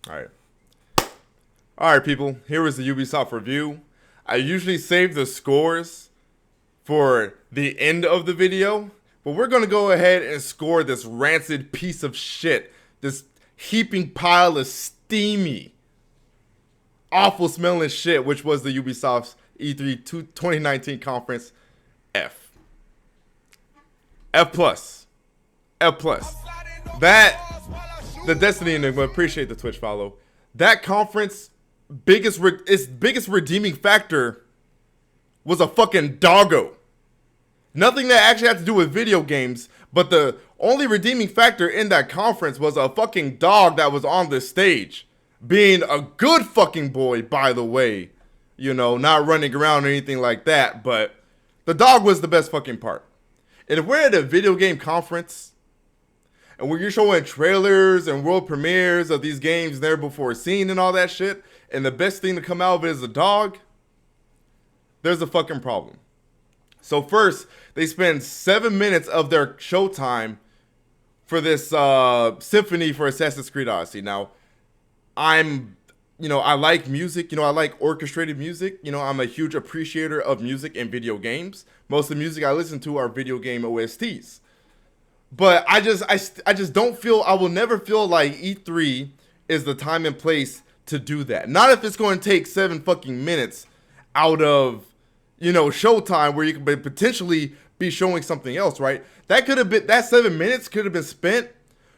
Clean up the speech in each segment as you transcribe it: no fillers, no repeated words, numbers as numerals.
Alright. Alright, people. Here is the Ubisoft review. I usually save the scores for the end of the video, but we're going to go ahead and score this rancid piece of shit. This heaping pile of steamy, awful smelling shit, which was the Ubisoft's E3 2019 conference. F. F plus. F plus. The Destiny Enigma, appreciate the Twitch follow. That conference, its biggest redeeming factor was a fucking doggo. Nothing that actually had to do with video games, but the only redeeming factor in that conference was a fucking dog that was on the stage. Being a good fucking boy, by the way. You know, not running around or anything like that, but the dog was the best fucking part. And if we're at a video game conference, and when you're showing trailers and world premieres of these games never before seen and all that shit, and the best thing to come out of it is a dog, there's a fucking problem. So first, they spend 7 minutes of their showtime for this Symphony for Assassin's Creed Odyssey. Now, I like music. I like orchestrated music. I'm a huge appreciator of music in video games. Most of the music I listen to are video game OSTs. But I just don't feel, I will never feel like E3 is the time and place to do that. Not if it's going to take 7 fucking minutes out of, showtime where you could potentially be showing something else, right? That 7 minutes could have been spent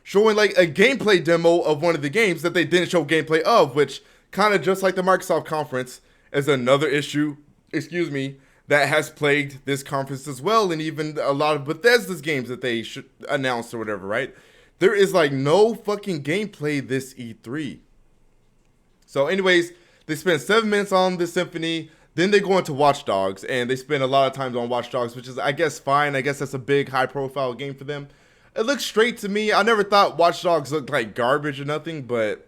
showing like a gameplay demo of one of the games that they didn't show gameplay of, which kind of just like the Microsoft conference is another issue, that has plagued this conference as well, and even a lot of Bethesda's games that they should announce or whatever, right? There is like no fucking gameplay this E3. So anyways, they spend 7 minutes on the Symphony, then they go into Watch Dogs, and they spend a lot of time on Watch Dogs, which is, I guess, fine. I guess that's a big, high-profile game for them. It looks straight to me. I never thought Watch Dogs looked like garbage or nothing, but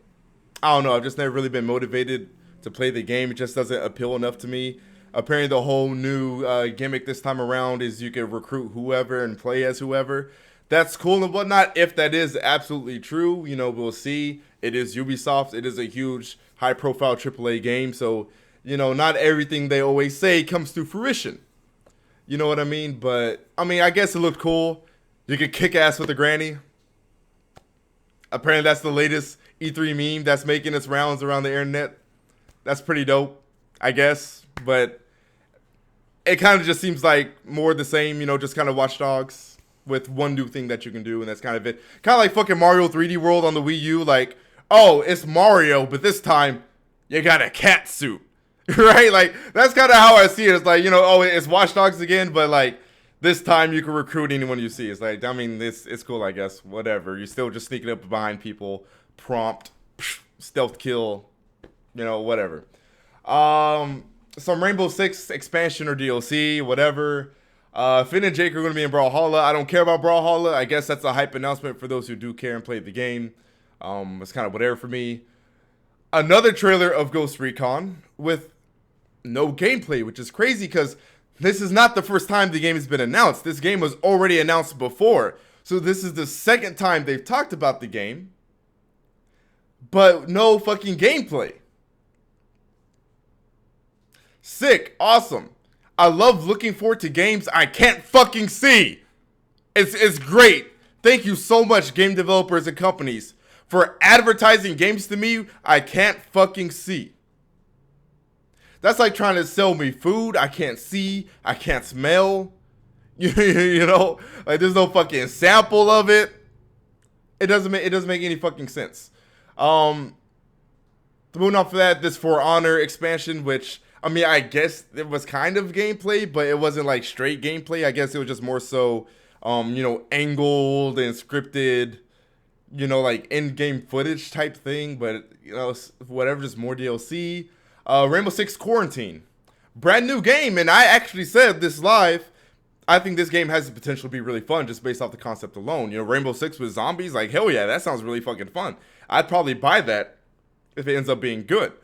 I don't know. I've just never really been motivated to play the game. It just doesn't appeal enough to me. Apparently, the whole new gimmick this time around is you can recruit whoever and play as whoever. That's cool and whatnot. If that is absolutely true, we'll see. It is Ubisoft. It is a huge, high-profile AAA game. So, not everything they always say comes to fruition. You know what I mean? But, I guess it looked cool. You could kick ass with a granny. Apparently, that's the latest E3 meme that's making its rounds around the internet. That's pretty dope, I guess. But it kind of just seems like more the same, just kind of Watch Dogs with one new thing that you can do, and that's kind of it. Kind of like fucking Mario 3D World on the Wii U, like, oh, it's Mario, but this time you got a cat suit, right? Like, that's kind of how I see it. It's like, oh, it's Watch Dogs again, but like, this time you can recruit anyone you see. It's like, it's cool, I guess, whatever. You're still just sneaking up behind people, prompt, stealth kill, whatever. Some Rainbow Six expansion or DLC, whatever. Finn and Jake are going to be in Brawlhalla. I don't care about Brawlhalla. I guess that's a hype announcement for those who do care and play the game. It's kind of whatever for me. Another trailer of Ghost Recon with no gameplay, which is crazy because this is not the first time the game has been announced. This game was already announced before. So this is the second time they've talked about the game, but no fucking gameplay. Sick. Awesome. I love looking forward to games I can't fucking see. It's great. Thank you so much, game developers and companies, for advertising games to me I can't fucking see. That's like trying to sell me food I can't see, I can't smell. Like there's no fucking sample of it. It doesn't make any fucking sense. Moving on for that, this For Honor expansion, which I guess it was kind of gameplay, but it wasn't like straight gameplay. I guess it was just more so, angled and scripted, like in-game footage type thing. But, whatever, just more DLC. Rainbow Six Quarantine. Brand new game, and I actually said this live. I think this game has the potential to be really fun just based off the concept alone. Rainbow Six with zombies, like, hell yeah, that sounds really fucking fun. I'd probably buy that if it ends up being good.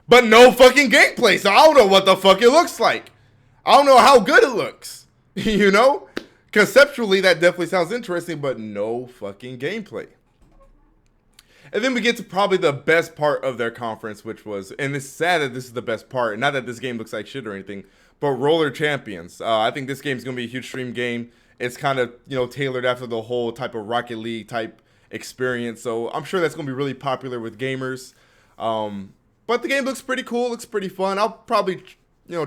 But no fucking gameplay, so I don't know what the fuck it looks like. I don't know how good it looks. Conceptually, that definitely sounds interesting, but no fucking gameplay. And then we get to probably the best part of their conference, which was, and it's sad that this is the best part, not that this game looks like shit or anything, but Roller Champions. I think this game is going to be a huge stream game. It's kind of, tailored after the whole type of Rocket League type experience. So I'm sure that's going to be really popular with gamers. But the game looks pretty cool, looks pretty fun. I'll probably,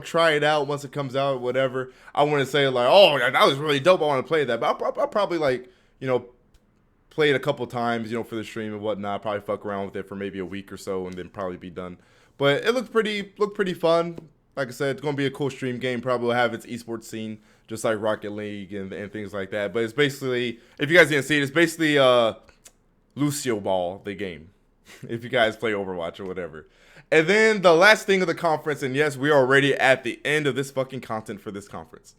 try it out once it comes out, whatever. I want to say like, oh, that was really dope, I want to play that. But I'll probably like, play it a couple times, for the stream and whatnot. Probably fuck around with it for maybe a week or so and then probably be done. But it looked pretty fun. Like I said, it's going to be a cool stream game. Probably will have its esports scene, just like Rocket League and things like that. But it's basically, if you guys didn't see it, it's basically Lucio Ball, the game. If you guys play Overwatch or whatever. And then the last thing of the conference, and yes, we are already at the end of this fucking content for this conference.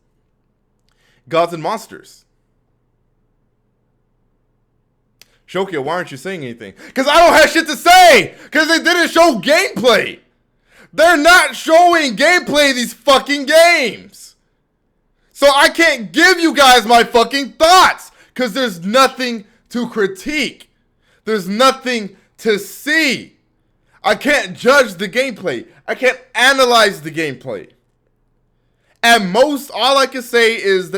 Gods and Monsters. Shokio, why aren't you saying anything? Because I don't have shit to say! Because they didn't show gameplay! They're not showing gameplay of these fucking games! So I can't give you guys my fucking thoughts! Because there's nothing to critique. There's nothing to see. I can't judge the gameplay. I can't analyze the gameplay. At most, all I can say is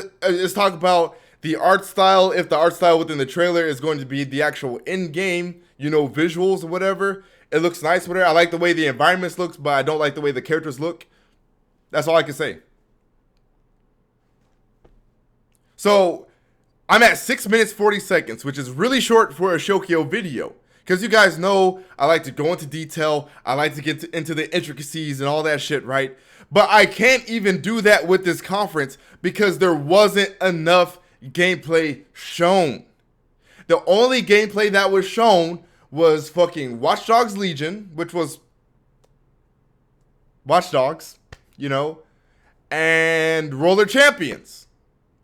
talk about the art style. If the art style within the trailer is going to be the actual in-game, visuals or whatever. It looks nice, whatever. I like the way the environments looks, but I don't like the way the characters look. That's all I can say. So, I'm at 6 minutes 40 seconds, which is really short for a Shokio video. Because you guys know I like to go into detail. I like to get into the intricacies and all that shit, right? But I can't even do that with this conference because there wasn't enough gameplay shown. The only gameplay that was shown was fucking Watch Dogs Legion, which was Watch Dogs, and Roller Champions.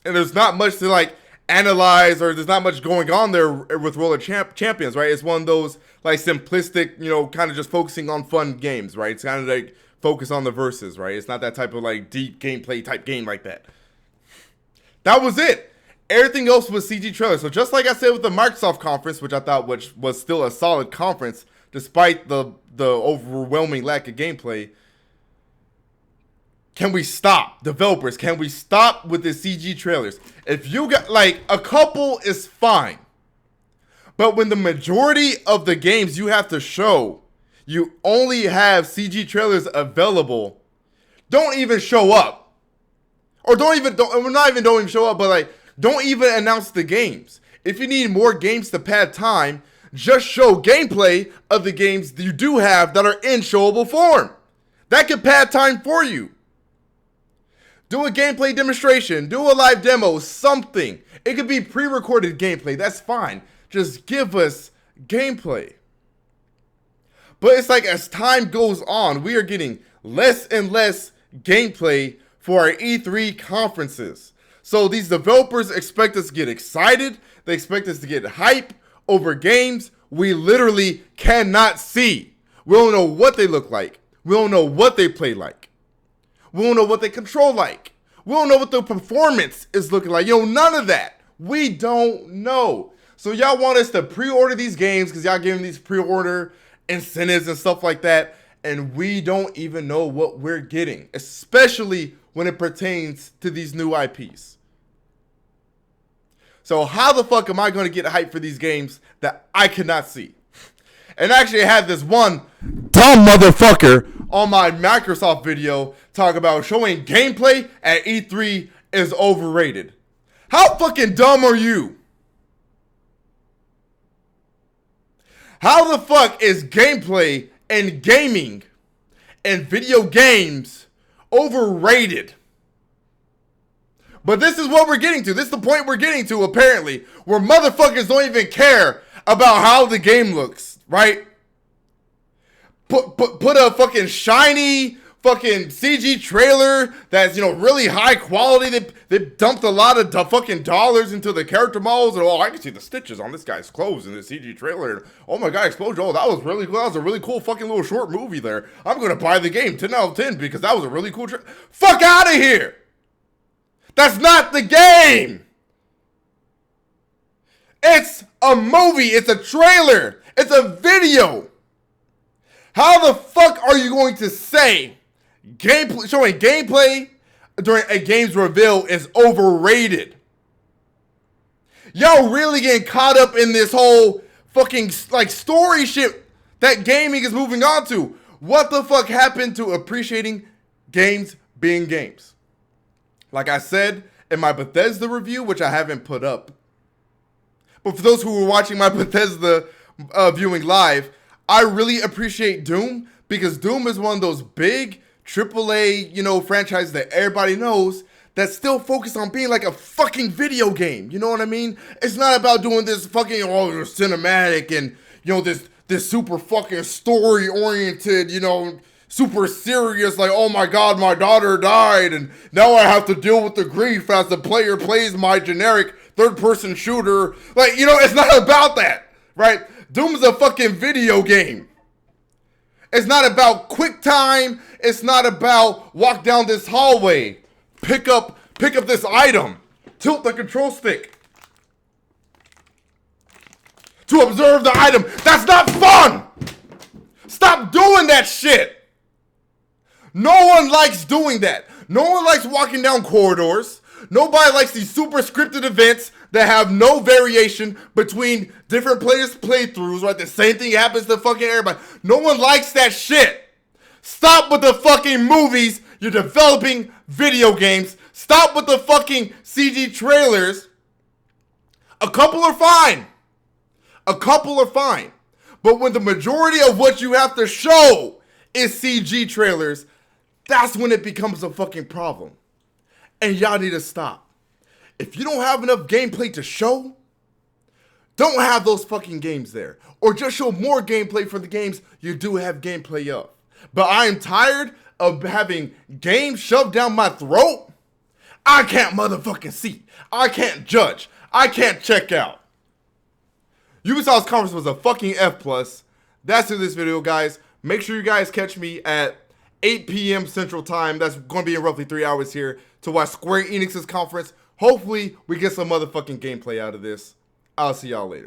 And there's not much to like analyze, or there's not much going on there with Roller Champions, right? It's one of those like simplistic, kind of just focusing on fun games, right? It's kind of like focus on the verses, right? It's not that type of like deep gameplay type game like that. That was it. Everything else was CG trailer. So just like I said with the Microsoft conference, which I thought was still a solid conference, despite the overwhelming lack of gameplay. Can we stop? Developers, can we stop with the CG trailers? If you got, like, a couple is fine. But when the majority of the games you have to show, you only have CG trailers available, don't even show up. Or don't even show up, but, like, don't even announce the games. If you need more games to pad time, just show gameplay of the games that you do have that are in showable form. That can pad time for you. Do a gameplay demonstration. Do a live demo. Something. It could be pre-recorded gameplay. That's fine. Just give us gameplay. But it's like as time goes on, we are getting less and less gameplay for our E3 conferences. So these developers expect us to get excited. They expect us to get hype over games we literally cannot see. We don't know what they look like. We don't know what they play like. We don't know what they control like. We don't know what the performance is looking like. None of that. We don't know. So y'all want us to pre-order these games because y'all giving these pre-order incentives and stuff like that. And we don't even know what we're getting, especially when it pertains to these new IPs. So how the fuck am I going to get hype for these games that I cannot see? And actually I had this one dumb motherfucker on my Microsoft video talk about showing gameplay at E3 is overrated. How fucking dumb are you? How the fuck is gameplay and gaming and video games overrated? But this is what we're getting to. This is the point we're getting to, apparently, where motherfuckers don't even care about how the game looks, right? Put a fucking shiny fucking CG trailer that's, really high quality. They dumped a lot of fucking dollars into the character models. And, I can see the stitches on this guy's clothes in the CG trailer. And, oh my God, explosion. Oh, that was really cool. That was a really cool fucking little short movie there. I'm going to buy the game 10 out of 10 because that was a really cool Fuck out of here. That's not the game. It's a movie. It's a trailer. It's a video. How the fuck are you going to say showing gameplay during a game's reveal is overrated? Y'all really getting caught up in this whole fucking like story shit that gaming is moving on to. What the fuck happened to appreciating games being games? Like I said in my Bethesda review, which I haven't put up, but for those who were watching my Bethesda viewing live, I really appreciate Doom because Doom is one of those big AAA, franchises that everybody knows that's still focused on being like a fucking video game. You know what I mean? It's not about doing this fucking cinematic and this super fucking story oriented, super serious, like, oh my god, my daughter died and now I have to deal with the grief as the player plays my generic third-person shooter. Like, it's not about that, right? Doom is a fucking video game. It's not about quick time. It's not about walk down this hallway, pick up this item, tilt the control stick to observe the item. That's not fun. Stop doing that shit. No one likes doing that. No one likes walking down corridors. Nobody likes these super scripted events that have no variation between different players' playthroughs, right? The same thing happens to fucking everybody. No one likes that shit. Stop with the fucking movies. You're developing video games. Stop with the fucking CG trailers. A couple are fine. But when the majority of what you have to show is CG trailers, that's when it becomes a fucking problem. And y'all need to stop. If you don't have enough gameplay to show, don't have those fucking games there. Or just show more gameplay for the games you do have gameplay of. But I am tired of having games shoved down my throat. I can't motherfucking see. I can't judge. I can't check out. Ubisoft's conference was a fucking F+. That's it this video, guys. Make sure you guys catch me at 8 p.m. Central Time. That's going to be in roughly 3 hours here to watch Square Enix's conference. Hopefully, we get some motherfucking gameplay out of this. I'll see y'all later.